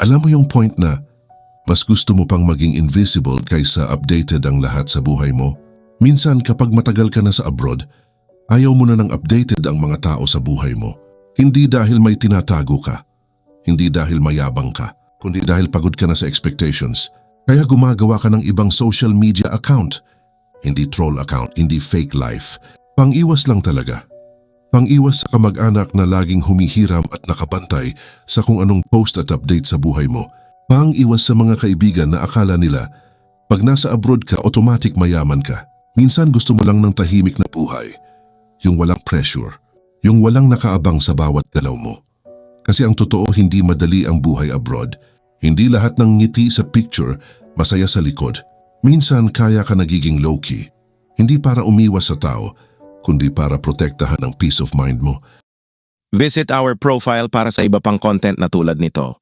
Alam mo yung point na mas gusto mo pang maging invisible kaysa updated ang lahat sa buhay mo? Minsan kapag matagal ka na sa abroad, ayaw mo na ng updated ang mga tao sa buhay mo. Hindi dahil may tinatago ka, hindi dahil mayabang ka, kundi dahil pagod ka na sa expectations. Kaya gumagawa ka ng ibang social media account. Hindi troll account, hindi fake life. Pang-iwas lang talaga. Pang-iwas sa kamag-anak na laging humihiram at nakabantay sa kung anong post at update sa buhay mo. Pang-iwas sa mga kaibigan na akala nila pag nasa abroad ka, automatic mayaman ka. Minsan gusto mo lang ng tahimik na buhay. Yung walang pressure. Yung walang nakaabang sa bawat galaw mo. Kasi ang totoo, hindi madali ang buhay abroad. Hindi lahat ng ngiti sa picture masaya sa likod. Minsan kaya ka nagiging low-key. Hindi para umiwas sa tao, kundi para protektahan ang peace of mind mo. Visit our profile para sa iba pang content na tulad nito.